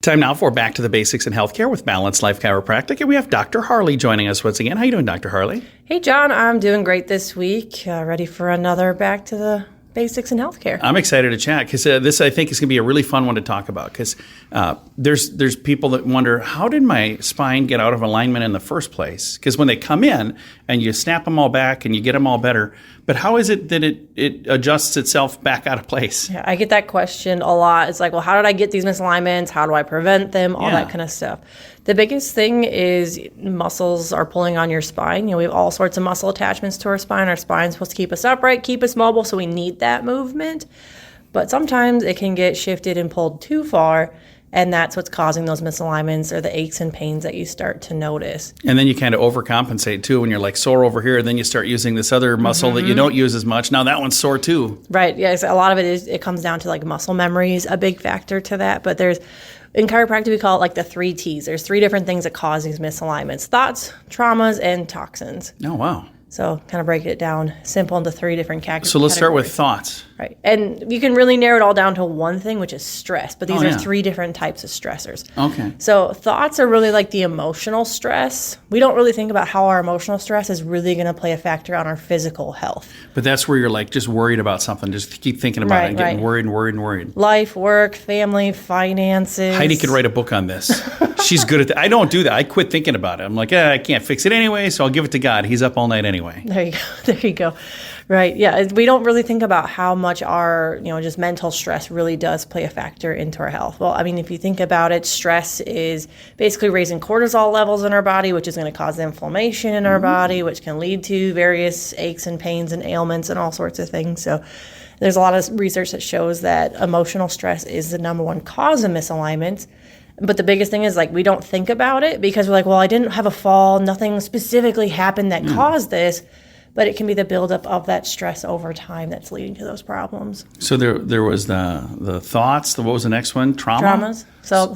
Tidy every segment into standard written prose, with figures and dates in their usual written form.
Time now for Back to the Basics in Healthcare with Balanced Life Chiropractic, and we have Dr. Harley joining us once again. How you doing, Dr. Harley? Hey, John. I'm doing great this week. Ready for another Back to the Basics in Healthcare. I'm excited to chat because this, I think, is going to be a really fun one to talk about because there's people that wonder, how did my spine get out of alignment in the first place? Because when they come in and you snap them all back and you get them all better, but how is it that it adjusts itself back out of place? Yeah, I get that question a lot. It's like, well, how did I get these misalignments? How do I prevent them? All that kind of stuff. The biggest thing is muscles are pulling on your spine. We have all sorts of muscle attachments to our spine. Our spine's supposed to keep us upright, keep us mobile, so we need that movement. But sometimes it can get shifted and pulled too far, and that's what's causing those misalignments or the aches and pains that you start to notice. And then you kind of overcompensate too when you're like sore over here, then you start using this other muscle that you don't use as much. Now that one's sore too. Right. Yes. A lot of it comes down to like muscle memory is a big factor to that. But in chiropractic, we call it like the 3 T's. There's 3 different things that cause these misalignments: thoughts, traumas, and toxins. Oh, wow. So kind of breaking it down simple into 3 different categories. So let's start with thoughts. Right. And you can really narrow it all down to one thing, which is stress. But these are 3 different types of stressors. Okay. So thoughts are really like the emotional stress. We don't really think about how our emotional stress is really going to play a factor on our physical health. But that's where you're like just worried about something. Just keep thinking about it and getting worried and worried and worried. Life, work, family, finances. Heidi could write a book on this. She's good at that. I don't do that. I quit thinking about it. I'm like, I can't fix it anyway, so I'll give it to God. He's up all night anyway. There you go. There you go. Right. Yeah. We don't really think about how much our, just mental stress really does play a factor into our health. Well, I mean, if you think about it, stress is basically raising cortisol levels in our body, which is going to cause inflammation in our body, which can lead to various aches and pains and ailments and all sorts of things. So there's a lot of research that shows that emotional stress is the number one cause of misalignments. But the biggest thing is like we don't think about it because we're like, well, I didn't have a fall. Nothing specifically happened that caused this. But it can be the buildup of that stress over time that's leading to those problems. So there was the thoughts. What was the next one? Traumas. So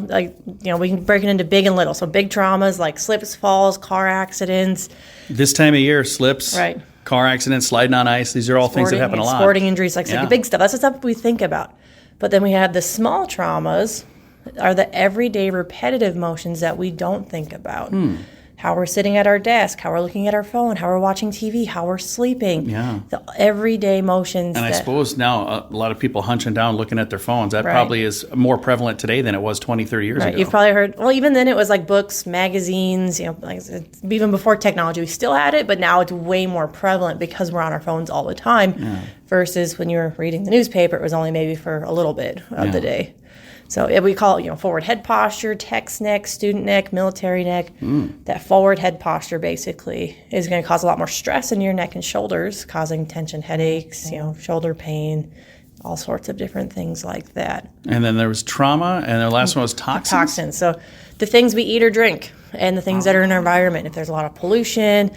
we can break it into big and little. So big traumas like slips, falls, car accidents. This time of year, slips. Right. Car accidents, sliding on ice. These are all things that happen a lot. Sporting injuries, like the big stuff. That's the stuff we think about. But then we have the small traumas, are the everyday repetitive motions that we don't think about. How we're sitting at our desk, how we're looking at our phone, how we're watching TV, how we're sleeping. Yeah. The everyday motions. And I suppose now a lot of people hunching down looking at their phones. That probably is more prevalent today than it was 20, 30 years ago. You've probably heard, well, even then it was like books, magazines, even before technology, we still had it, but now it's way more prevalent because we're on our phones all the time versus when you were reading the newspaper, it was only maybe for a little bit of the day. So we call it, forward head posture, text neck, student neck, military neck. That forward head posture basically is going to cause a lot more stress in your neck and shoulders, causing tension headaches, shoulder pain, all sorts of different things like that. And then there was trauma, and the last one was toxins. Toxins. So the things we eat or drink and the things that are in our environment. If there's a lot of pollution,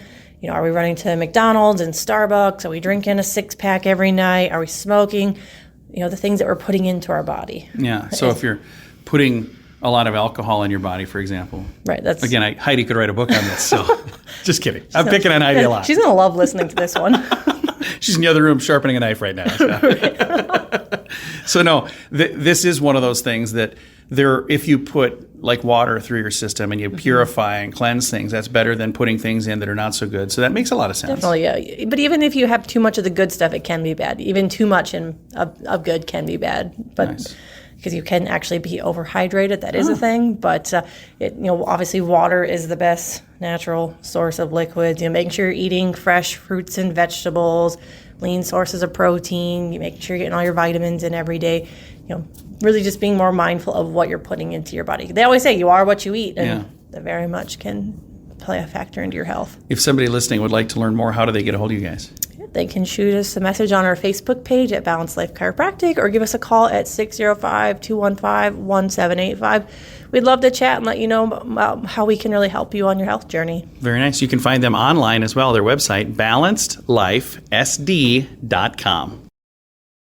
are we running to McDonald's and Starbucks? Are we drinking a 6-pack every night? Are we smoking? The things that we're putting into our body. Yeah. So if you're putting a lot of alcohol in your body, for example. Right. That's again, Heidi could write a book on this. So just kidding. I'm picking on Heidi a lot. She's going to love listening to this one. She's in the other room sharpening a knife right now. So no, this is one of those things that if you put like water through your system and you purify and cleanse things, that's better than putting things in that are not so good. So that makes a lot of sense. Definitely, yeah. But even if you have too much of the good stuff, it can be bad. Even too much of good can be bad. But because you can actually be overhydrated, that is a thing. But obviously water is the best natural source of liquids. Making sure you're eating fresh fruits and vegetables, lean sources of protein. You making sure you're getting all your vitamins in every day. Really just being more mindful of what you're putting into your body. They always say you are what you eat, and that very much can play a factor into your health. If somebody listening would like to learn more, how do they get a hold of you guys? They can shoot us a message on our Facebook page at Balanced Life Chiropractic or give us a call at 605-215-1785. We'd love to chat and let you know about how we can really help you on your health journey. Very nice. You can find them online as well. Their website, balancedlifesd.com.